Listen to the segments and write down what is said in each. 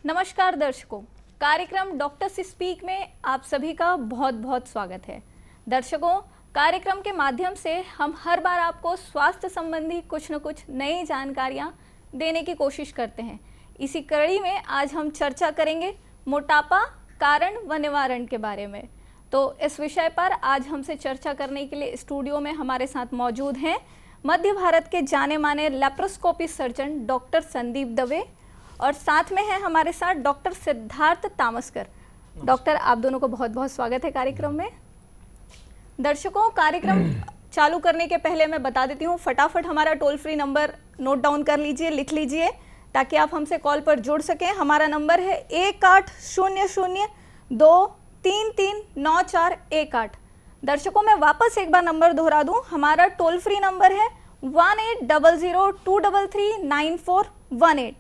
नमस्कार दर्शकों, कार्यक्रम डॉक्टर से स्पीक में आप सभी का बहुत बहुत स्वागत है। दर्शकों, कार्यक्रम के माध्यम से हम हर बार आपको स्वास्थ्य संबंधी कुछ न कुछ नई जानकारियां देने की कोशिश करते हैं। इसी कड़ी में आज हम चर्चा करेंगे मोटापा, कारण व निवारण के बारे में। तो इस विषय पर आज हमसे चर्चा करने के लिए स्टूडियो में हमारे साथ मौजूद हैं मध्य भारत के जाने माने laparoscopy surgeon doctor Sandeep Dave और साथ में है हमारे साथ डॉक्टर सिद्धार्थ तामस्कर। डॉक्टर, आप दोनों को बहुत बहुत स्वागत है कार्यक्रम में। दर्शकों, कार्यक्रम चालू करने के पहले मैं बता देती हूँ, फटाफट हमारा toll free number note down कर लीजिए, लिख लीजिए ताकि आप हमसे कॉल पर जुड़ सकें। हमारा नंबर है 1800-233-9418। दर्शकों, मैं वापस एक बार नंबर दोहरा दूं, हमारा टोल फ्री नंबर है 1800-233-9418।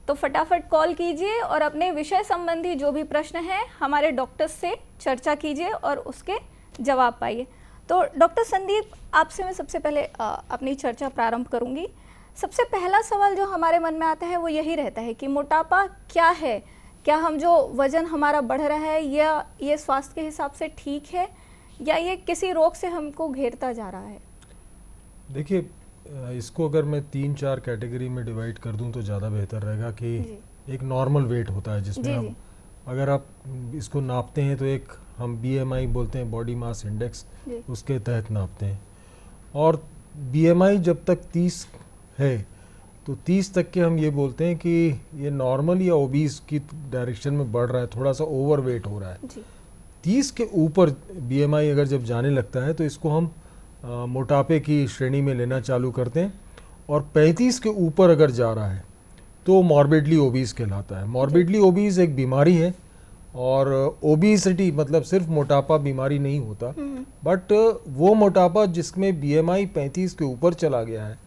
तो फटाफट कॉल कीजिए और अपने विषय संबंधी जो भी प्रश्न है हमारे डॉक्टर्स से चर्चा कीजिए और उसके जवाब पाइए। तो डॉक्टर संदीप, आपसे मैं सबसे पहले अपनी चर्चा प्रारंभ करूंगी। सबसे पहला सवाल जो हमारे मन में आता है वो यही रहता है कि मोटापा क्या है? क्या हम जो वजन हमारा बढ़ रहा है या ये स्वास्थ्य के हिसाब से ठीक है या ये किसी रोग से हमको घेरता जा रहा है? देखिए, इसको अगर मैं 3-4 कैटेगरी में डिवाइड कर दूं तो ज़्यादा बेहतर रहेगा कि एक नॉर्मल वेट होता है जिसमें हम अगर आप इसको नापते हैं तो एक हम BMI बोलते हैं, बॉडी मास इंडेक्स, उसके तहत नापते हैं। और BMI जब तक 30 है तो 30 तक के हम ये बोलते हैं कि ये नॉर्मल या ओबीस की डायरेक्शन में बढ़ रहा है, थोड़ा सा ओवर वेट हो रहा है। 30 के ऊपर BMI अगर जब जाने लगता है तो इसको हम मोटापे की श्रेणी में लेना चालू करते हैं। और 35 के ऊपर अगर जा रहा है तो मॉर्बिडली ओबीस कहलाता है। मॉर्बिडली ओबीस एक बीमारी है और ओबीसिटी मतलब सिर्फ मोटापा बीमारी नहीं होता, बट वो मोटापा जिसमें BMI 35 के ऊपर चला गया है,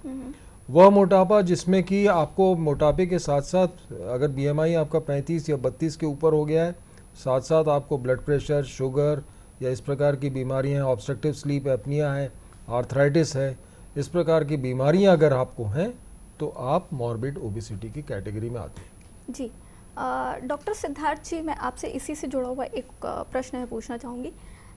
वह मोटापा जिसमें कि आपको मोटापे के साथ साथ अगर BMI आपका 35 या 32 के ऊपर हो गया है, साथ साथ आपको ब्लड प्रेशर, शुगर या इस प्रकार की बीमारियां, ऑब्स्ट्रक्टिव स्लीप एपनिया है, आर्थराइटिस है, इस प्रकार की बीमारियां अगर आपको हैं तो आप मॉर्बिड ओबेसिटी की कैटेगरी में आते हैं। जी, डॉक्टर सिद्धार्थ जी, मैं आपसे इसी से जुड़ा हुआ एक प्रश्न है पूछना चाहूँगी।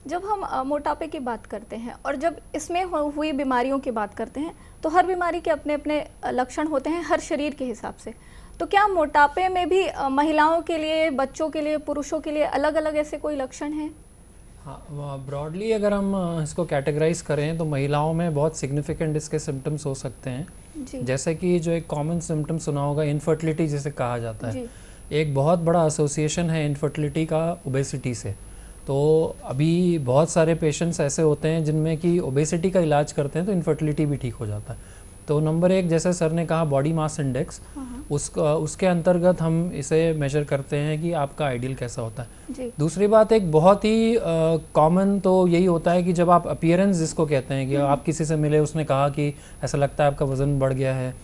जब हम मोटापे की बात करते हैं और जब इसमें हुई बीमारियों की बात करते हैं तो हर बीमारी के अपने अपने लक्षण होते हैं हर शरीर के हिसाब से। तो क्या मोटापे में भी महिलाओं के लिए, बच्चों के लिए, पुरुषों के लिए अलग अलग ऐसे कोई लक्षण हैं? हाँ, ब्रॉडली अगर हम इसको कैटेगराइज करें तो महिलाओं में बहुत सिग्निफिकेंट इसके सिम्टम्स हो सकते हैं। जैसे कि जो एक कॉमन सिम्टम सुना होगा, इनफर्टिलिटी जिसे कहा जाता है, एक बहुत बड़ा एसोसिएशन है इनफर्टिलिटी का ओबेसिटी से। तो अभी बहुत सारे पेशेंट्स ऐसे होते हैं जिनमें कि ओबेसिटी का इलाज करते हैं तो इनफर्टिलिटी भी ठीक हो जाता है। तो नंबर 1, जैसे सर ने कहा, बॉडी मास इंडेक्स, उसके अंतर्गत हम इसे मेजर करते हैं कि आपका आइडियल कैसा होता है। दूसरी बात, एक बहुत ही कॉमन तो यही होता है कि जब आप अपीयरेंस जिसको कहते हैं कि आप किसी से मिले, उसने कहा कि ऐसा लगता है आपका वज़न बढ़ गया है।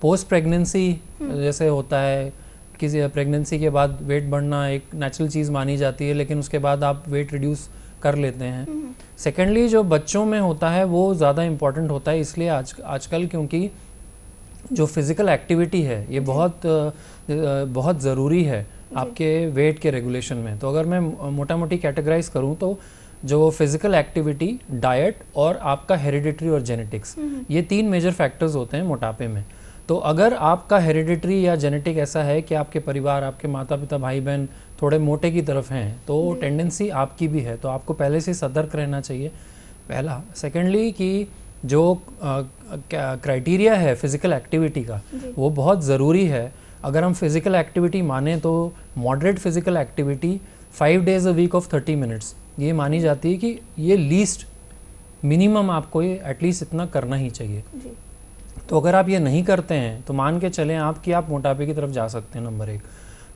पोस्ट प्रेगनेंसी जैसे होता है, किसी प्रेगनेंसी के बाद वेट बढ़ना एक नेचुरल चीज़ मानी जाती है, लेकिन उसके बाद आप वेट रिड्यूस कर लेते हैं। सेकेंडली, जो बच्चों में होता है वो ज़्यादा इम्पॉर्टेंट होता है, इसलिए आजकल क्योंकि जो फिज़िकल एक्टिविटी है ये बहुत ज़रूरी है आपके वेट के रेगुलेशन में। तो अगर मैं मोटा मोटी कैटेगराइज करूँ तो जो फिज़िकल एक्टिविटी, डाइट और आपका हेरिडिटरी और जेनेटिक्स, ये 3 मेजर फैक्टर्स होते हैं मोटापे में। तो अगर आपका हेरिडिटरी या जेनेटिक ऐसा है कि आपके परिवार, आपके माता पिता, भाई बहन थोड़े मोटे की तरफ हैं तो टेंडेंसी आपकी भी है, तो आपको पहले से सतर्क रहना चाहिए, पहला। सेकेंडली, कि जो क्राइटेरिया है फिज़िकल एक्टिविटी का वो बहुत ज़रूरी है। अगर हम फिज़िकल एक्टिविटी माने तो moderate physical activity 5 days a week of 30 minutes ये मानी जाती है कि ये लीस्ट मिनिमम आपको ये एटलीस्ट इतना करना ही चाहिए। तो अगर आप ये नहीं करते हैं तो मान के चलें आप मोटापे की तरफ जा सकते हैं, नंबर 1।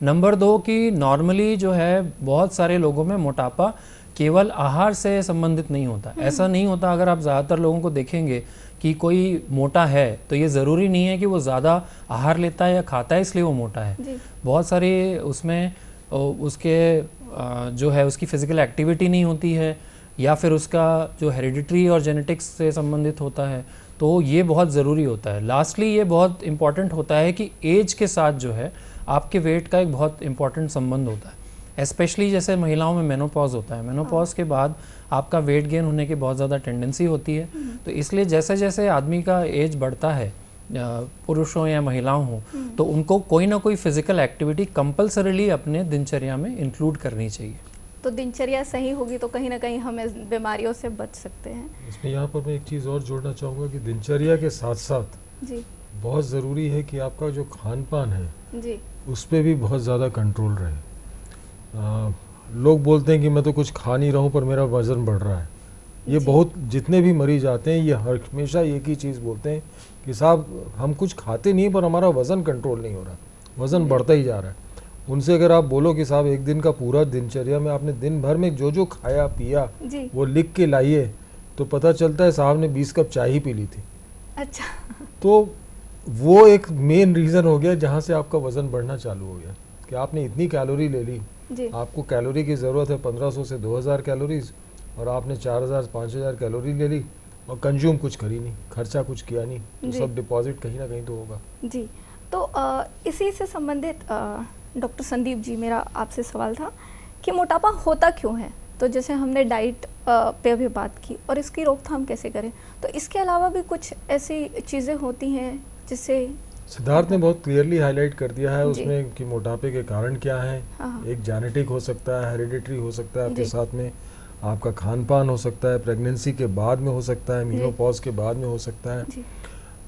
नंबर 2, कि नॉर्मली जो है बहुत सारे लोगों में मोटापा केवल आहार से संबंधित नहीं होता। ऐसा नहीं होता। अगर आप ज़्यादातर लोगों को देखेंगे कि कोई मोटा है तो ये ज़रूरी नहीं है कि वो ज़्यादा आहार लेता है या खाता है इसलिए वो मोटा है। बहुत सारे उसमें उसके जो है उसकी फ़िज़िकल एक्टिविटी नहीं होती है या फिर उसका जो हेरिडिटरी और जेनेटिक्स से संबंधित होता है, तो ये बहुत ज़रूरी होता है। लास्टली, ये बहुत इम्पॉर्टेंट होता है कि एज के साथ जो है आपके वेट का एक बहुत इंपॉर्टेंट संबंध होता है। स्पेशली जैसे महिलाओं में मेनोपॉज होता है, मेनोपॉज के बाद आपका वेट गेन होने की बहुत ज़्यादा टेंडेंसी होती है। तो इसलिए जैसे जैसे आदमी का एज बढ़ता है, पुरुष हो या महिलाओं हो, तो उनको कोई ना कोई फिजिकल एक्टिविटी कंपल्सरीली अपने दिनचर्या में इंक्लूड करनी चाहिए। तो दिनचर्या सही होगी तो कहीं ना कहीं हम इस बीमारियों से बच सकते हैं। इसमें यहाँ पर मैं एक चीज़ और जोड़ना चाहूँगा कि दिनचर्या के साथ साथ जी बहुत ज़रूरी है कि आपका जो खान पान है जी उस पर भी बहुत ज़्यादा कंट्रोल रहे। लोग बोलते हैं कि मैं तो कुछ खा नहीं रहा हूँ पर मेरा वज़न बढ़ रहा है। ये बहुत, जितने भी मरीज आते हैं ये हमेशा एक ही चीज़ बोलते हैं कि साहब हम कुछ खाते नहीं पर हमारा वज़न कंट्रोल नहीं हो रहा, वज़न बढ़ता ही जा रहा है। उनसे अगर आप बोलो कि साहब एक दिन का पूरा दिनचर्या में आपने दिन भर में जो जो खाया पिया वो लिख के लाइए, तो पता चलता है साहब ने 20 कप चाय ही पी ली थी। अच्छा। तो वो एक मेन रीज़न हो गया जहाँ से आपका वज़न बढ़ना चालू हो गया कि आपने इतनी कैलोरी ले ली। आपको कैलोरी की ज़रूरत है 1500 से 2000 कैलोरीज और आपने 4000-5000 कैलोरी ले ली और कंज्यूम कुछ करी नहीं, खर्चा कुछ किया नहीं, तो सब डिपॉजिट कहीं ना कहीं तो होगा। जी, तो इसी से संबंधित डॉक्टर संदीप जी, मेरा आपसे सवाल था कि मोटापा होता क्यों है? तो जैसे हमने डाइट पे अभी बात की और इसकी रोकथाम कैसे करें, तो इसके अलावा भी कुछ ऐसी चीज़ें होती हैं जिससे सिद्धार्थ ने बहुत क्लियरली हाईलाइट कर दिया है उसमें कि मोटापे के कारण क्या हैं। एक जेनेटिक हो सकता है, हेरिडिटरी हो सकता है, आपके साथ में आपका खान पान हो सकता है, प्रेगनेंसी के बाद में हो सकता है, मेनोपॉज के बाद में हो सकता है।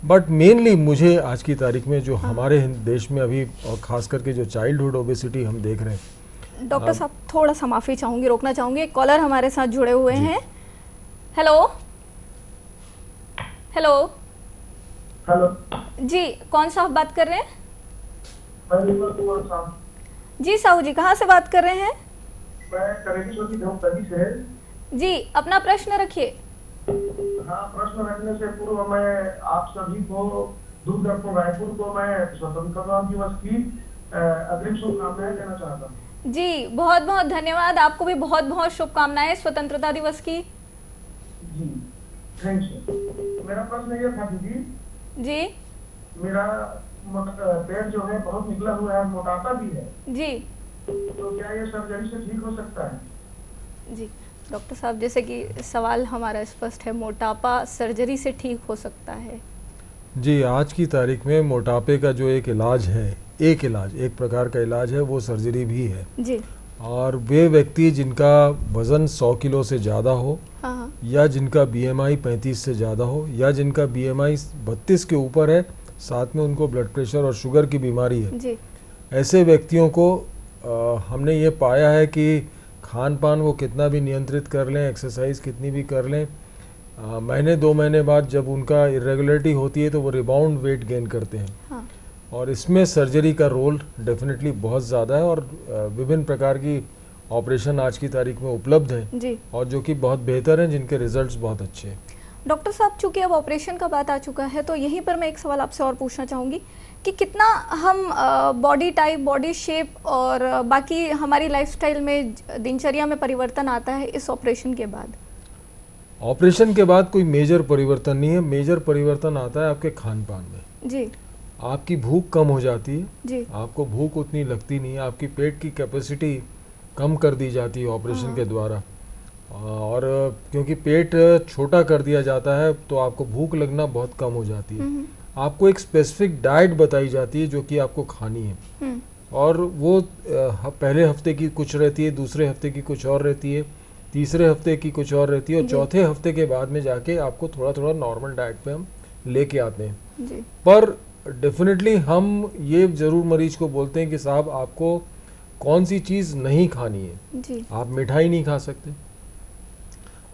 बट मेनली मुझे आज की तारीख में जो हमारे देश में अभी और खास करके जो चाइल्डहुड ओबेसिटी हम देख रहे हैं। डॉक्टर साहब थोड़ा सा माफ़ी चाहूँगी, रोकना चाहूँगी, एक कॉलर हमारे साथ जुड़े हुए हैं। हेलो हेलो हेलो जी, कौन सा आप बात कर रहे हैं? जी साहू जी, कहाँ से बात कर रहे हैं? मैं जी, अपना प्रश्न रखिए। हाँ, प्रश्न रखने से पूर्व मैं आप सभी को दूरदर्शन रायपुर को मैं स्वतंत्रता दिवस की अग्रिम शुभकामनाएं देना चाहता हूँ। जी, बहुत बहुत धन्यवाद, आपको भी बहुत बहुत शुभकामनाएं स्वतंत्रता दिवस की। जी, थैंक यू। मेरा प्रश्न ये था दीदी जी, मेरा पेट जो है बहुत निकला हुआ है, मोटापा भी है जी, तो क्या ये सर्जरी से ठीक हो सकता है? जी डॉक्टर साहब, जैसे कि सवाल हमारा स्पष्ट है, मोटापा सर्जरी से ठीक हो सकता है? जी, आज की तारीख में मोटापे का जो एक इलाज है, एक प्रकार का इलाज है, वो सर्जरी भी है। जी। और वे व्यक्ति जिनका वज़न 100 किलो से ज़्यादा हो, या जिनका BMI 35 से ज़्यादा हो, या जिनका BMI 32 के ऊपर है, साथ में उनको ब्लड प्रेशर और शुगर की बीमारी है जी। ऐसे व्यक्तियों को हमने ये पाया है कि खान पान वो कितना भी नियंत्रित कर लें, एक्सरसाइज कितनी भी कर लें, महीने 2 महीने बाद जब उनका इरेगुलरिटी होती है तो वो रिबाउंड वेट गेन करते हैं। हाँ। और इसमें सर्जरी का रोल डेफिनेटली बहुत ज़्यादा है और विभिन्न प्रकार की ऑपरेशन आज की तारीख में उपलब्ध हैं जी, और जो कि बहुत बेहतर हैं, जिनके रिजल्ट्स बहुत अच्छे हैं। डॉक्टर साहब, चूंकि अब ऑपरेशन का बात आ चुका है तो यहीं पर मैं एक सवाल आपसे और पूछना चाहूँगी कि कितना हम बॉडी टाइप, बॉडी शेप और बाकी हमारी लाइफस्टाइल में, दिनचर्या में परिवर्तन आता है इस ऑपरेशन के बाद? ऑपरेशन के बाद कोई मेजर परिवर्तन नहीं है। मेजर परिवर्तन आता है आपके खान पान में। जी। आपकी भूख कम हो जाती है जी। आपको भूख उतनी लगती नहीं है, आपकी पेट की कैपेसिटी कम कर दी जाती है ऑपरेशन के द्वारा, और क्योंकि पेट छोटा कर दिया जाता है तो आपको भूख लगना बहुत कम हो जाती है। आपको एक स्पेसिफिक डाइट बताई जाती है जो कि आपको खानी है, और वो पहले हफ्ते की कुछ रहती है, दूसरे हफ्ते की कुछ और रहती है, तीसरे हफ्ते की कुछ और रहती है, और चौथे हफ्ते के बाद में जाके आपको थोड़ा थोड़ा नॉर्मल डाइट पे हम लेके आते हैं जी। पर डेफिनेटली हम ये ज़रूर मरीज को बोलते हैं कि साहब आपको कौन सी चीज़ नहीं खानी है जी। आप मिठाई नहीं खा सकते,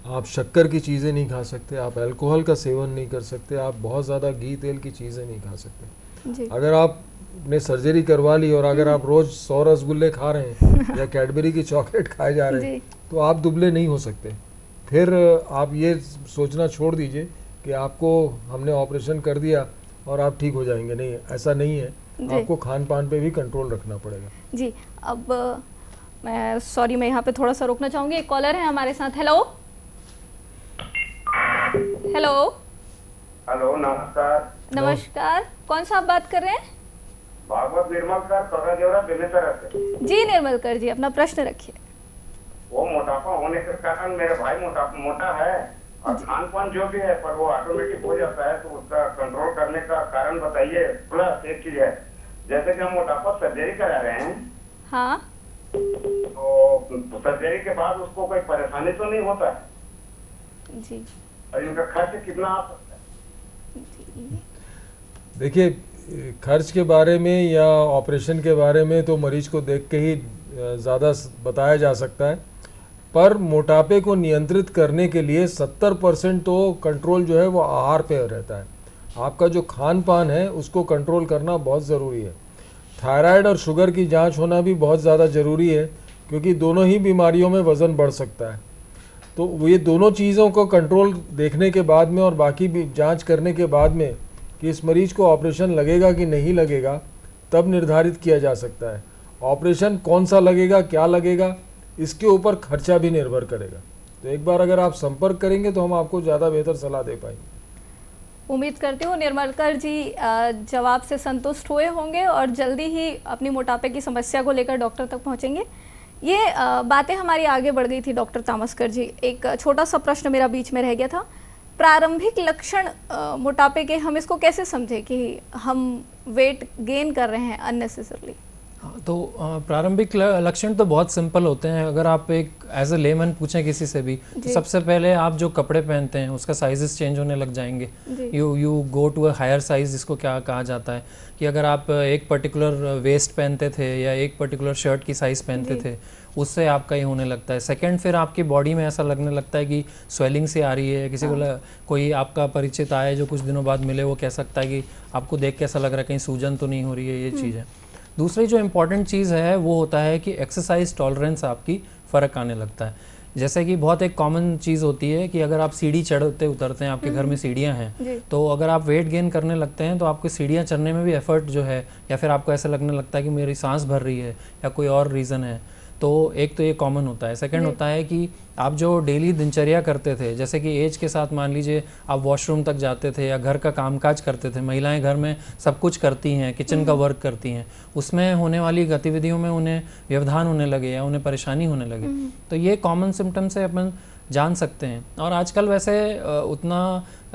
आप शक्कर की चीज़ें नहीं खा सकते, आप अल्कोहल का सेवन नहीं कर सकते, आप बहुत ज़्यादा घी तेल की चीज़ें नहीं खा सकते जी। अगर आपने सर्जरी करवा ली और अगर आप रोज़ 100 रसगुल्ले खा रहे हैं या कैडबरी की चॉकलेट खाए जा रहे हैं तो आप दुबले नहीं हो सकते। फिर आप ये सोचना छोड़ दीजिए कि आपको हमने ऑपरेशन कर दिया और आप ठीक हो जाएंगे, नहीं, ऐसा नहीं है। आपको खान पान पे भी कंट्रोल रखना पड़ेगा जी। अब मैं यहाँ पे थोड़ा सा रोकना चाहूँगी, एक कॉलर है हमारे साथ। हेलो हेलो हेलो, नमस्कार। नमस्कार, कौन सा आप बात कर रहे हैं? भागवत निर्मलकर कौरा बेमेतरा से। जी निर्मलकर जी, अपना प्रश्न रखिए। वो मोटापा होने के कारण मेरा भाई मोटा है और खान पान जो भी है पर वो ऑटोमेटिक हो जाता है, तो उसका कंट्रोल करने का कारण बताइए। प्लस एक चीज है, जैसे कि हम मोटापा सर्जरी करा रहे हैं, हाँ, तो सर्जरी के बाद उसको कोई परेशानी तो नहीं होता है जी और इनका खर्च कितना आ सकता है? देखिए, खर्च के बारे में या ऑपरेशन के बारे में तो मरीज को देख के ही ज़्यादा बताया जा सकता है, पर मोटापे को नियंत्रित करने के लिए 70% तो कंट्रोल जो है वो आहार पे रहता है। आपका जो खान पान है उसको कंट्रोल करना बहुत ज़रूरी है। थायराइड और शुगर की जांच होना भी बहुत ज़्यादा ज़रूरी है, क्योंकि दोनों ही बीमारियों में वज़न बढ़ सकता है। तो ये दोनों चीज़ों को कंट्रोल देखने के बाद में और बाकी भी जांच करने के बाद में कि इस मरीज को ऑपरेशन लगेगा कि नहीं लगेगा, तब निर्धारित किया जा सकता है। ऑपरेशन कौन सा लगेगा, क्या लगेगा, इसके ऊपर खर्चा भी निर्भर करेगा। तो एक बार अगर आप संपर्क करेंगे तो हम आपको ज़्यादा बेहतर सलाह दे पाएंगे। उम्मीद करती हूँ निर्मलकर जी जवाब से संतुष्ट हुए होंगे और जल्दी ही अपनी मोटापे की समस्या को लेकर डॉक्टर तक पहुँचेंगे। ये बातें हमारी आगे बढ़ गई थी डॉक्टर तामस्कर जी। एक छोटा सा प्रश्न मेरा बीच में रह गया था। प्रारंभिक लक्षण मोटापे के हम इसको कैसे समझें कि हम वेट गेन कर रहे हैं अननेसेसरली? तो प्रारंभिक लक्षण तो बहुत सिंपल होते हैं। अगर आप एक एज अ लेमन पूछें किसी से भी, तो सबसे पहले आप जो कपड़े पहनते हैं उसका साइजेस चेंज होने लग जाएंगे। You go to a higher size, जिसको क्या कहा जाता है कि अगर आप एक पर्टिकुलर वेस्ट पहनते थे या एक पर्टिकुलर शर्ट की साइज़ पहनते थे, उससे आपका ये होने लगता है। सेकंड, फिर आपकी बॉडी में ऐसा लगने लगता है कि स्वेलिंग से आ रही है। किसी को कोई आपका परिचित आए जो कुछ दिनों बाद मिले, वो कह सकता है कि आपको देख के ऐसा लग रहा है कहीं सूजन तो नहीं हो रही है, ये चीज़ है। दूसरी जो इम्पॉर्टेंट चीज़ है वो होता है कि एक्सरसाइज टॉलरेंस आपकी फ़र्क आने लगता है। जैसे कि बहुत एक कॉमन चीज़ होती है कि अगर आप सीढ़ी चढ़ते उतरते हैं, आपके घर में सीढ़ियाँ हैं, तो अगर आप वेट गेन करने लगते हैं तो आपको सीढ़ियाँ चढ़ने में भी एफर्ट जो है, या फिर आपको ऐसा लगने लगता है कि मेरी सांस भर रही है या कोई और रीज़न है, तो एक तो ये कॉमन होता है। सेकंड होता है कि आप जो डेली दिनचर्या करते थे, जैसे कि एज के साथ मान लीजिए आप वॉशरूम तक जाते थे या घर का कामकाज करते थे, महिलाएं घर में सब कुछ करती हैं, किचन का वर्क करती हैं, उसमें होने वाली गतिविधियों में उन्हें व्यवधान होने लगे या उन्हें परेशानी होने लगे, तो ये कॉमन सिम्टम्स से अपन जान सकते हैं। और आजकल वैसे उतना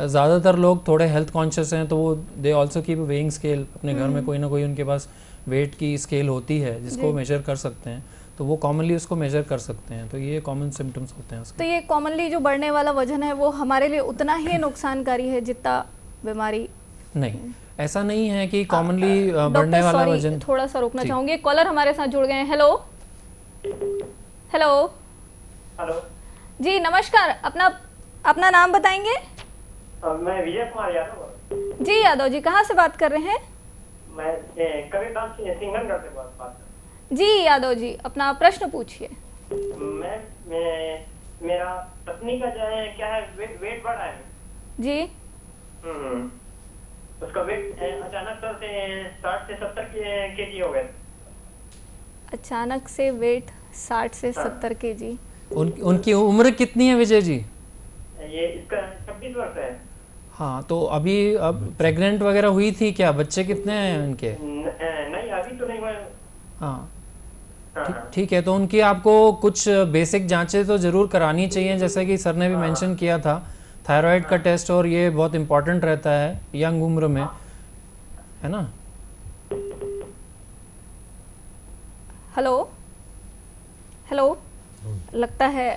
ज़्यादातर लोग थोड़े हेल्थ कॉन्शियस हैं, तो वो they also keep weighing scale. अपने घर में कोई ना कोई उनके पास वेट की स्केल होती है जिसको मेजर कर सकते हैं, तो वो कॉमनली उसको मेजर कर सकते हैं। तो ये कॉमन सिम्टम्स होते हैं उसके। तो ये कॉमनली जो बढ़ने वाला वजन है वो हमारे लिए उतना ही नुकसानकारी है जितना बीमारी? नहीं, ऐसा नहीं है कि कॉमनली बढ़ने वाला वजन। थोड़ा सा रोकना चाहूंगी, कॉलर हमारे साथ जुड़ गए हैं। हेलो हेलो हेलो जी, नमस्कार। अपना नाम बताएंगे? मैं विजय कुमार यादव। जी यादव जी, कहाँ से बात कर रहे हैं? मैं कबीरधाम से सिंगनगढ़ से बात कर रहा हूँ। जी यादव जी, अपना प्रश्न पूछिए। मैं मेरा पत्नी का जो है क्या है वेट बढ़ा है जी। उसका वेट अचानक से 60 से 70 केजी हो गया। अचानक से वेट 60 से 70 केजी। उनकी उम्र कितनी है विजय जी? ये इसका 26 वर्ष है। हाँ, तो अभी अब प्रेग्नेंट वगैरह हुई थी क्या? बच्चे कितने हैं उनके? नहीं, अभी तो नहीं हुआ। हाँ, ठीक है। तो उनकी आपको कुछ बेसिक जांचें तो ज़रूर करानी चाहिए, जैसे कि सर ने भी मेंशन किया था, थायराइड का टेस्ट, और ये बहुत इंपॉर्टेंट रहता है यंग उम्र में, है ना। हेलो हेलो, लगता है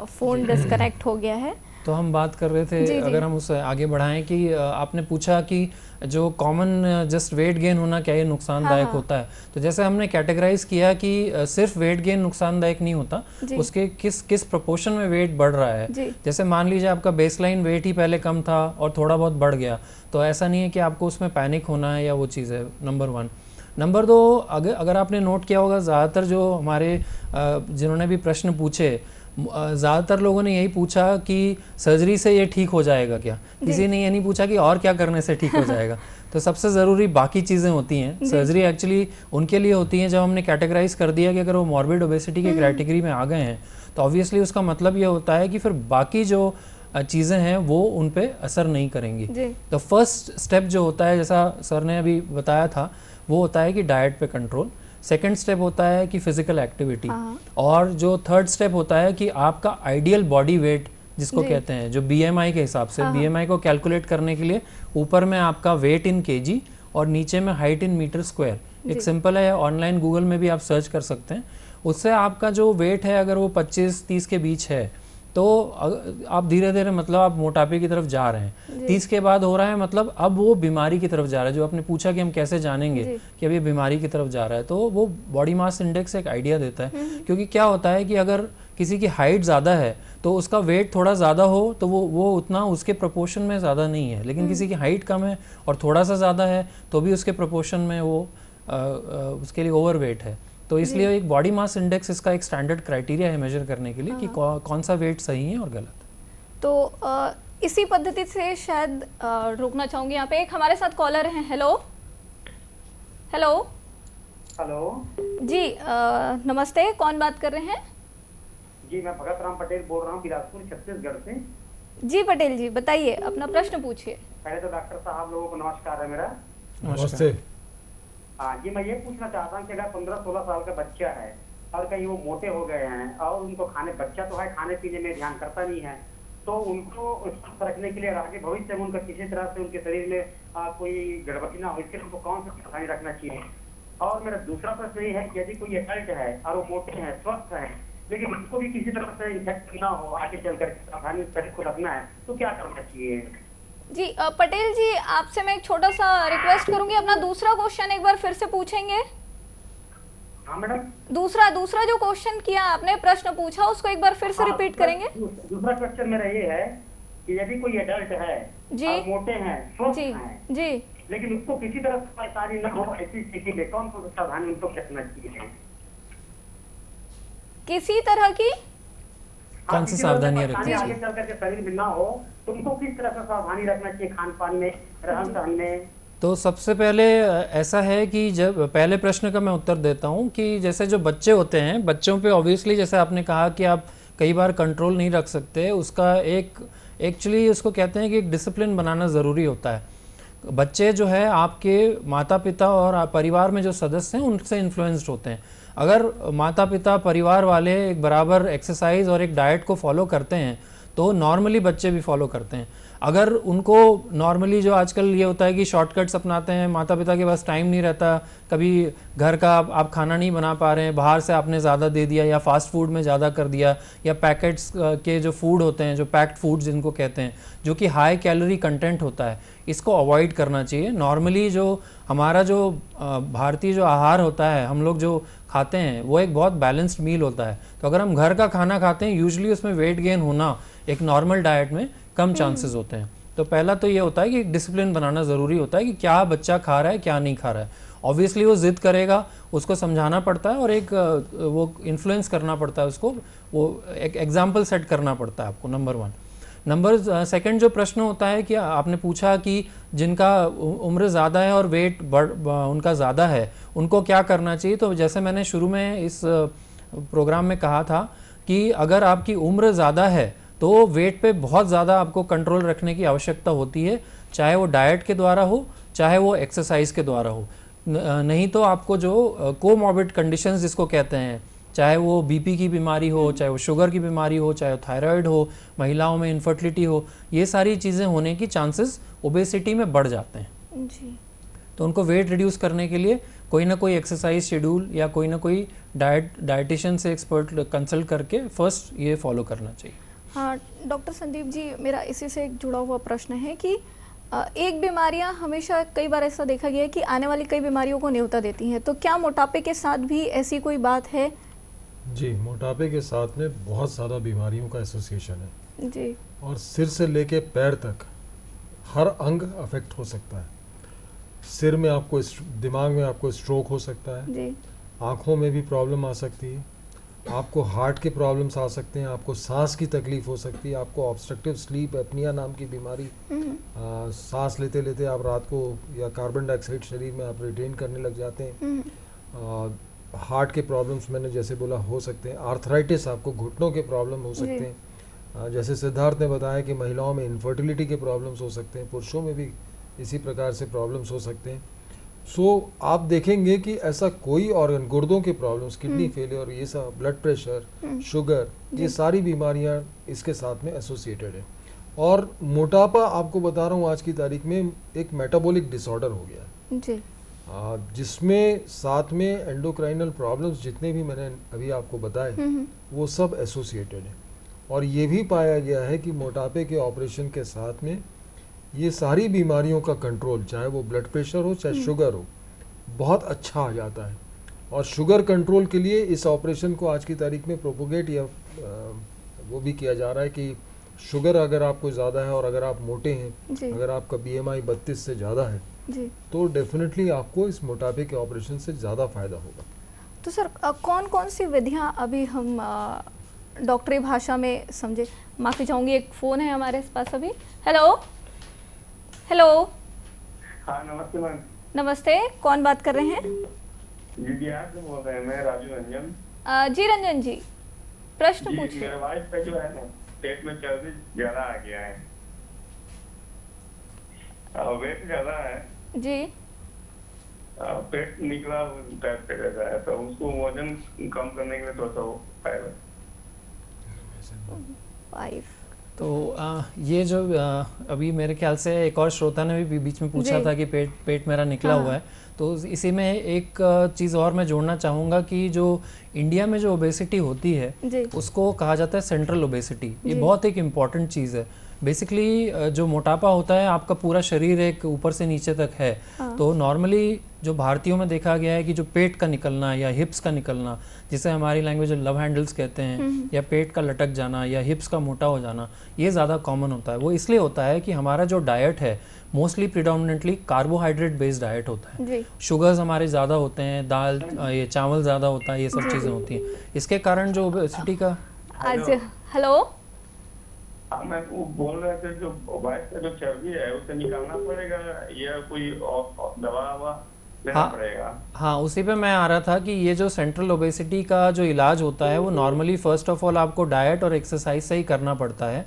फ़ोन डिस्कनेक्ट हो गया है। तो हम बात कर रहे थे, अगर हम उसे आगे बढ़ाएं कि आपने पूछा कि जो कॉमन जस्ट वेट गेन होना क्या ये नुकसानदायक होता है, तो जैसे हमने कैटेगराइज किया कि सिर्फ वेट गेन नुकसानदायक नहीं होता, उसके किस प्रोपोर्शन में वेट बढ़ रहा है। जैसे मान लीजिए आपका बेसलाइन वेट ही पहले कम था और थोड़ा बहुत बढ़ गया, तो ऐसा नहीं है कि आपको उसमें पैनिक होना है या वो चीज़ है, नंबर 1। नंबर 2, अगर आपने नोट किया होगा, ज़्यादातर जो हमारे जिन्होंने भी प्रश्न पूछे, ज़्यादातर लोगों ने यही पूछा कि सर्जरी से ये ठीक हो जाएगा क्या। किसी ने ये नहीं पूछा कि और क्या करने से ठीक हो जाएगा। तो सबसे ज़रूरी बाकी चीज़ें होती हैं। सर्जरी एक्चुअली उनके लिए होती हैं जब हमने कैटेगराइज कर दिया कि अगर वो मॉर्बिड ओबेसिटी की कैटेगरी में आ गए हैं, तो ऑब्वियसली उसका मतलब ये होता है कि फिर बाकी जो चीज़ें हैं वो उन पे असर नहीं करेंगी। तो फर्स्ट स्टेप जो होता है, जैसा सर ने अभी बताया था, वो होता है कि डाइट पे कंट्रोल। सेकंड स्टेप होता है कि फिजिकल एक्टिविटी, और जो थर्ड स्टेप होता है कि आपका आइडियल बॉडी वेट जिसको कहते हैं, जो बीएमआई के हिसाब से, बीएमआई को कैलकुलेट करने के लिए ऊपर में आपका वेट इन केजी और नीचे में हाइट इन मीटर स्क्वायर, एक सिंपल है, ऑनलाइन गूगल में भी आप सर्च कर सकते हैं। उससे आपका जो वेट है अगर वो 25-30 के बीच है तो आप धीरे धीरे मतलब आप मोटापे की तरफ जा रहे हैं। 30 के बाद हो रहा है मतलब अब वो बीमारी की तरफ जा रहा है। जो आपने पूछा कि हम कैसे जानेंगे कि अब ये बीमारी की तरफ जा रहा है, तो वो बॉडी मास इंडेक्स एक आइडिया देता है। क्योंकि क्या होता है कि अगर किसी की हाइट ज़्यादा है तो उसका वेट थोड़ा ज़्यादा हो तो वो उतना उसके प्रोपोर्शन में ज़्यादा नहीं है, लेकिन किसी की हाइट कम है और थोड़ा सा ज़्यादा है तो भी उसके प्रोपोर्शन में वो उसके लिए ओवर वेट है। तो इसलिए एक बॉडी मास इंडेक्स इसका एक स्टैंडर्ड क्राइटेरिया है मेजर करने के लिए कि कौन सा वेट सही है और गलत। तो इसी पद्धति से शायद रोकना चाहूंगी। यहाँ पे एक हमारे साथ कॉलर हैं। हेलो हेलो हेलो जी, नमस्ते, कौन बात कर रहे हैं? जी, मैं भगत राम पटेल बोल रहा हूँ बिलासपुर छत्तीसगढ़ से। जी पटेल जी, बताइए, अपना प्रश्न पूछिए। पहले तो डॉक्टर साहब लोगों को नमस्कार है मेरा। नमस्ते। हाँ जी, मैं ये पूछना चाहता हूँ कि अगर 15-16 साल का बच्चा है और कहीं वो मोटे हो गए हैं और उनको बच्चा तो है, खाने पीने में ध्यान करता नहीं है, तो उनको स्वस्थ रखने के लिए आगे भविष्य में उनका किसी तरह से उनके शरीर में कोई गड़बड़ी ना हो, इसके लिए उनको कौन सा सावधानी रखना चाहिए? और मेरा दूसरा प्रश्न ये है कि यदि कोई एडल्ट है और वो मोटे हैं, स्वस्थ हैं, लेकिन उसको भी किसी तरह से इन्फेक्ट ना हो, आगे चलकर सावधानी शरीर को रखना है, तो क्या करना चाहिए? जी पटेल जी, आपसे मैं एक छोटा सा रिक्वेस्ट करूंगी, अपना दूसरा क्वेश्चन एक बार फिर से पूछेंगे। हाँ मैडम। दूसरा जो क्वेश्चन किया आपने, प्रश्न पूछा, उसको एक बार फिर से रिपीट करेंगे। दूसरा क्वेश्चन मेरा ये है कि यदि कोई एडल्ट है जी, और मोटे हैं, स्वस्थ जी हैं, जी, लेकिन उसको किसी तरह से परेशानी न हो, ऐसी स्थिति में कौन सी सावधानी उनको रखना चाहिए? किसी तरह की कौन सी सावधानियां रखनी आगे चाहिए? चल करके शरीर में ना हो तो उनको किस तरह से सावधानी रखना चाहिए, खान पान में, रहन सहन में? तो सबसे पहले ऐसा है कि जब पहले प्रश्न का मैं उत्तर देता हूँ कि जैसे जो बच्चे होते हैं, बच्चों पे ऑब्वियसली जैसे आपने कहा कि आप कई बार कंट्रोल नहीं रख सकते, उसका एक एक्चुअली उसको कहते हैं कि एक डिसिप्लिन बनाना ज़रूरी होता है। बच्चे जो है आपके माता पिता और परिवार में जो सदस्य हैं उनसे इन्फ्लुएंस्ड होते हैं। अगर माता पिता परिवार वाले एक बराबर एक्सरसाइज और एक डाइट को फॉलो करते हैं तो नॉर्मली बच्चे भी फॉलो करते हैं। अगर उनको नॉर्मली जो आजकल ये होता है कि शॉर्टकट्स अपनाते हैं, माता पिता के पास टाइम नहीं रहता, कभी घर का आप खाना नहीं बना पा रहे हैं, बाहर से आपने ज़्यादा दे दिया या फास्ट फूड में ज़्यादा कर दिया, या पैकेट्स के जो फूड होते हैं, जो पैक्ड फूड जिनको कहते हैं, जो कि हाई कैलोरी कंटेंट होता है, इसको अवॉइड करना चाहिए। नॉर्मली जो हमारा जो भारतीय जो आहार होता है, हम लोग जो खाते हैं वो एक बहुत बैलेंस्ड मील होता है। तो अगर हम घर का खाना खाते हैं, यूजुअली उसमें वेट गेन होना एक नॉर्मल डाइट में कम चांसेस होते हैं। तो पहला तो ये होता है कि डिसिप्लिन बनाना ज़रूरी होता है कि क्या बच्चा खा रहा है, क्या नहीं खा रहा है। ऑब्वियसली वो जिद करेगा, उसको समझाना पड़ता है और एक वो इन्फ्लुएंस करना पड़ता है, उसको वो एक एग्जाम्पल सेट करना पड़ता है आपको, नंबर 1। नंबर सेकंड जो प्रश्न होता है कि आपने पूछा कि जिनका उम्र ज़्यादा है और वेट उनका ज़्यादा है, उनको क्या करना चाहिए। तो जैसे मैंने शुरू में इस प्रोग्राम में कहा था कि अगर आपकी उम्र ज़्यादा है तो वेट पे बहुत ज़्यादा आपको कंट्रोल रखने की आवश्यकता होती है, चाहे वो डाइट के द्वारा हो, चाहे वो एक्सरसाइज के द्वारा हो। नहीं तो आपको जो कोमॉर्बिड कंडीशंस जिसको कहते हैं, चाहे वो बीपी की बीमारी हो, चाहे वो शुगर की बीमारी हो, चाहे वो थायराइड हो, महिलाओं में इनफर्टिलिटी हो, ये सारी चीज़ें होने की चांसेस ओबेसिटी में बढ़ जाते हैं जी। तो उनको वेट रिड्यूस करने के लिए कोई ना कोई एक्सरसाइज शेड्यूल या कोई ना कोई डाइटिशियन से एक्सपर्ट कंसल्ट करके फर्स्ट ये फॉलो करना चाहिए। हाँ डॉक्टर संदीप जी, मेरा इसी से एक जुड़ा हुआ प्रश्न है कि एक बीमारियां हमेशा, कई बार ऐसा देखा गया है कि आने वाली कई बीमारियों को न्योता देती हैं, तो क्या मोटापे के साथ भी ऐसी कोई बात है? जी, मोटापे के साथ में बहुत ज़्यादा बीमारियों का एसोसिएशन है जी, और सिर से लेके पैर तक हर अंग अफेक्ट हो सकता है। सिर में आपको, दिमाग में आपको स्ट्रोक हो सकता है जी, आँखों में भी प्रॉब्लम आ सकती है, आपको हार्ट के प्रॉब्लम्स आ सकते हैं, आपको सांस की तकलीफ हो सकती है, आपको ऑब्स्ट्रक्टिव स्लीप एपनिया नाम की बीमारी, सांस लेते लेते आप रात को या कार्बन डाइऑक्साइड शरीर में आप रिटेन करने लग जाते हैं। हार्ट के प्रॉब्लम्स मैंने जैसे बोला हो सकते हैं, आर्थराइटिस, आपको घुटनों के प्रॉब्लम हो सकते हैं। जैसे सिद्धार्थ ने बताया कि महिलाओं में इनफर्टिलिटी के प्रॉब्लम्स हो सकते हैं, पुरुषों में भी इसी प्रकार से प्रॉब्लम्स हो सकते हैं। आप देखेंगे कि ऐसा कोई ऑर्गन, गुर्दों के प्रॉब्लम्स, किडनी फेलियर, ये सब, ब्लड प्रेशर, शुगर, ये सारी बीमारियां इसके साथ में एसोसिएटेड है। और मोटापा, आपको बता रहा हूँ, आज की तारीख में एक मेटाबॉलिक डिसऑर्डर हो गया है जी, जिसमें साथ में एंडोक्राइनल प्रॉब्लम्स जितने भी मैंने अभी आपको बताए वो सब एसोसिएटेड है। और ये भी पाया गया है कि मोटापे के ऑपरेशन के साथ में ये सारी बीमारियों का कंट्रोल, चाहे वो ब्लड प्रेशर हो चाहे शुगर हो, बहुत अच्छा आ जाता है। और शुगर कंट्रोल के लिए इस ऑपरेशन को आज की तारीख में प्रोपोगेट या वो भी किया जा रहा है कि शुगर अगर आपको ज़्यादा है और अगर आप मोटे हैं, अगर आपका BMI 32 से ज़्यादा है जी, तो डेफिनेटली आपको इस मोटापे के ऑपरेशन से ज़्यादा फायदा होगा। तो सर कौन कौन सी विधियां अभी हम डॉक्टरी भाषा में समझे? माफ़ी चाहूँगी, एक फ़ोन है हमारे पास अभी। Hello hello. हाँ नमस्ते मैम। नमस्ते, कौन बात कर रहे हैं? जी बिहार से बोल रहे हैं, मैं राजू रंजन। जी रंजन जी, प्रश्न पूछिए। मेरे वाइफ का जो है ना, पेट में चर्बी ज्यादा आ गया है, वेट ज्यादा है जी, पेट निकला टाइप का रहता है, तो उसको वजन कम करने के लिए थोड़ा सा फायदा। वाइफ तो ये जो अभी मेरे ख्याल से एक और श्रोता ने भी बीच में पूछा था कि पेट मेरा निकला हुआ है, तो इसी में एक चीज़ और मैं जोड़ना चाहूँगा कि जो इंडिया में जो ओबेसिटी होती है उसको कहा जाता है सेंट्रल ओबेसिटी। ये बहुत एक इम्पॉर्टेंट चीज़ है। बेसिकली जो मोटापा होता है, आपका पूरा शरीर एक ऊपर से नीचे तक है। तो नॉर्मली जो भारतीयों में देखा गया है कि जो पेट का निकलना या हिप्स का निकलना, जिसे हमारी लैंग्वेज लव हैंडल्स कहते हैं, या पेट का लटक जाना या हिप्स का मोटा हो जाना, ये ज़्यादा कॉमन होता है। वो इसलिए होता है कि हमारा जो डाइट है mostly predominantly carbohydrate based diet होता है। शुगर्स हमारे ज़्यादा होते हैं, दाल ये चावल ज़्यादा होता है, ये सब चीज़ें होती हैं। इसके कारण जो ओबेसिटी का आज हेलो मैं वो बोल रहे थे, जो वाइफ का जो चर्बी है उसे निकालना पड़ेगा या कोई दवा लेना पड़ेगा? हाँ, उसी पे मैं आ रहा था कि ये जो सेंट्रल ओबेसिटी का जो इलाज होता है वो नॉर्मली फर्स्ट ऑफ ऑल आपको डाइट और एक्सरसाइज से ही करना पड़ता है।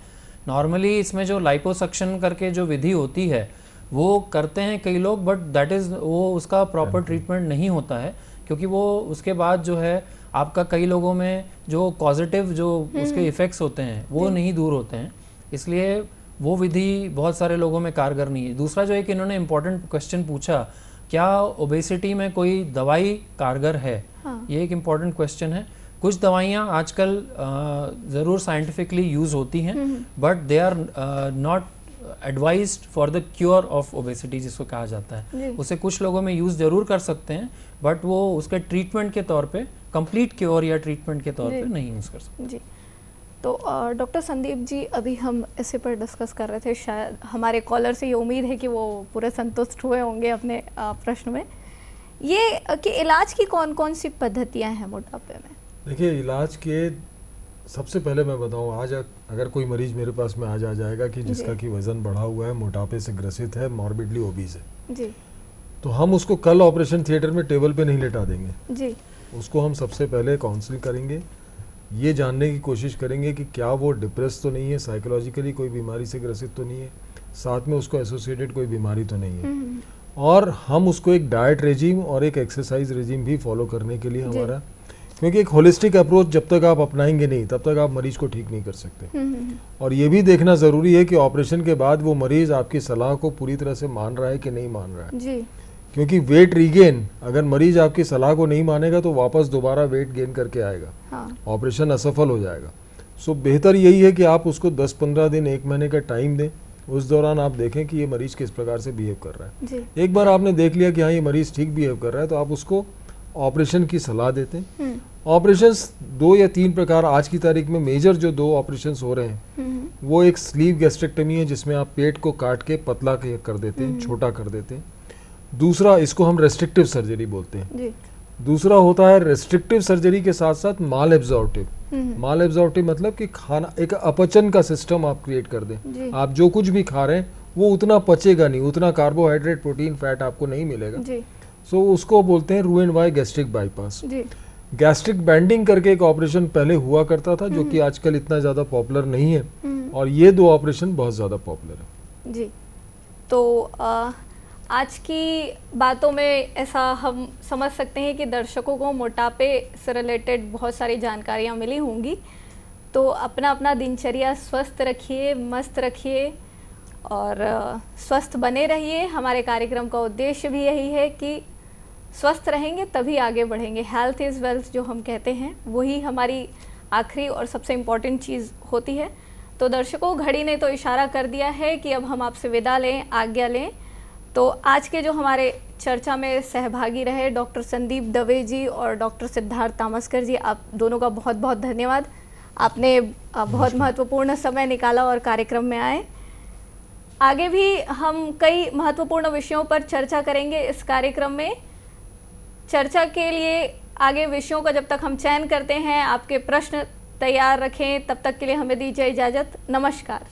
नॉर्मली इसमें जो लाइपोसक्शन करके जो विधि होती है वो करते हैं कई लोग, बट दैट इज़ वो उसका प्रॉपर ट्रीटमेंट नहीं होता है, क्योंकि वो उसके बाद जो है आपका कई लोगों में जो पॉजिटिव जो उसके इफ़ेक्ट्स होते हैं वो नहीं दूर होते हैं, इसलिए वो विधि बहुत सारे लोगों में कारगर नहीं है। दूसरा जो एक इन्होंने इम्पोर्टेंट क्वेश्चन पूछा, क्या ओबेसिटी में कोई दवाई कारगर है? ये एक इम्पॉर्टेंट क्वेश्चन है। कुछ दवाइयाँ आजकल ज़रूर साइंटिफिकली यूज़ होती हैं, but they are not advised for the cure of obesity, जिसको कहा जाता है। उसे कुछ लोगों में यूज़ ज़रूर कर सकते हैं, बट वो उसके ट्रीटमेंट के तौर पे, कंप्लीट क्योर या ट्रीटमेंट के तौर पे नहीं यूज़ कर सकते। जी, तो डॉक्टर संदीप जी, अभी हम इसी पर डिस्कस कर रहे थे, शायद हमारे कॉलर से ये उम्मीद है कि वो पूरे संतुष्ट हुए होंगे अपने प्रश्न में। ये कि इलाज की कौन कौन सी पद्धतियाँ हैं मोटापे में? देखिए, इलाज के सबसे पहले मैं बताऊं, आज अगर कोई मरीज मेरे पास में आज आ जाएगा कि जिसका कि वज़न बढ़ा हुआ है, मोटापे से ग्रसित है, मॉर्बिडली ओबीज है जी, तो हम उसको कल ऑपरेशन थिएटर में टेबल पे नहीं लेटा देंगे जी। उसको हम सबसे पहले काउंसलिंग करेंगे, ये जानने की कोशिश करेंगे कि क्या वो डिप्रेस तो नहीं है, साइकोलॉजिकली कोई बीमारी से ग्रसित तो नहीं है, साथ में उसको एसोसिएटेड कोई बीमारी तो नहीं है, और हम उसको एक डाइट रेजिम और एक एक्सरसाइज रेजिम भी फॉलो करने के लिए हमारा, क्योंकि एक होलिस्टिक अप्रोच जब तक आप अपनाएंगे नहीं तब तक आप मरीज को ठीक नहीं कर सकते। और ये भी देखना ज़रूरी है कि ऑपरेशन के बाद वो मरीज आपकी सलाह को पूरी तरह से मान रहा है कि नहीं मान रहा है जी। क्योंकि वेट रीगेन, अगर मरीज आपकी सलाह को नहीं मानेगा तो वापस दोबारा वेट गेन करके आएगा, ऑपरेशन असफल हो जाएगा। सो बेहतर यही है कि आप उसको 10-15 दिन, 1 महीने का टाइम दें। उस दौरान आप देखें कि ये मरीज किस प्रकार से बिहेव कर रहा है। जी। एक बार आपने देख लिया कि हाँ ये मरीज ठीक बिहेव कर रहा है, तो आप उसको ऑपरेशन की सलाह देते हैं। ऑपरेशंस 2 या 3 प्रकार आज की तारीख में मेजर जो 2 ऑपरेशंस हो रहे हैं, वो एक स्लीव गैस्ट्रेक्टमी है जिसमें आप पेट को काट के पतला कर देते हैं, छोटा कर देते हैं। दूसरा, इसको हम रेस्ट्रिक्टिव सर्जरी बोलते हैं जी। दूसरा होता है रेस्ट्रिक्टिव सर्जरी के साथ साथ माल एब्जॉर्प्टिव। माल एब्जॉर्प्टिव मतलब कि खाना, एक अपचन का सिस्टम आप क्रिएट कर दें। आप जो कुछ भी खा रहे हैं वो उतना पचेगा नहीं, उतना कार्बोहाइड्रेट, प्रोटीन, फैट आपको नहीं मिलेगा। सो उसको बोलते हैं रूएंडवाई गैस्ट्रिक बाईपास। गैस्ट्रिक बैंडिंग करके एक ऑपरेशन पहले हुआ करता था, जो कि आजकल इतना ज़्यादा पॉपुलर नहीं है, और ये 2 ऑपरेशन बहुत ज़्यादा पॉपुलर है जी। तो आज की बातों में ऐसा हम समझ सकते हैं कि दर्शकों को मोटापे से रिलेटेड बहुत सारी जानकारियाँ मिली होंगी। तो अपना अपना दिनचर्या स्वस्थ रखिए, मस्त रखिए और स्वस्थ बने रहिए। हमारे कार्यक्रम का उद्देश्य भी यही है कि स्वस्थ रहेंगे तभी आगे बढ़ेंगे। हेल्थ इज़ वेल्थ जो हम कहते हैं, वही हमारी आखिरी और सबसे इम्पॉर्टेंट चीज़ होती है। तो दर्शकों, घड़ी ने तो इशारा कर दिया है कि अब हम आपसे विदा लें, आज्ञा लें। तो आज के जो हमारे चर्चा में सहभागी रहे डॉक्टर संदीप दवे जी और डॉक्टर सिद्धार्थ तामस्कर जी, आप दोनों का बहुत बहुत धन्यवाद। आपने बहुत महत्वपूर्ण समय निकाला और कार्यक्रम में आए। आगे भी हम कई महत्वपूर्ण विषयों पर चर्चा करेंगे इस कार्यक्रम में। चर्चा के लिए आगे विषयों का जब तक हम चयन करते हैं, आपके प्रश्न तैयार रखें। तब तक के लिए हमें दीजिए इजाज़त। नमस्कार।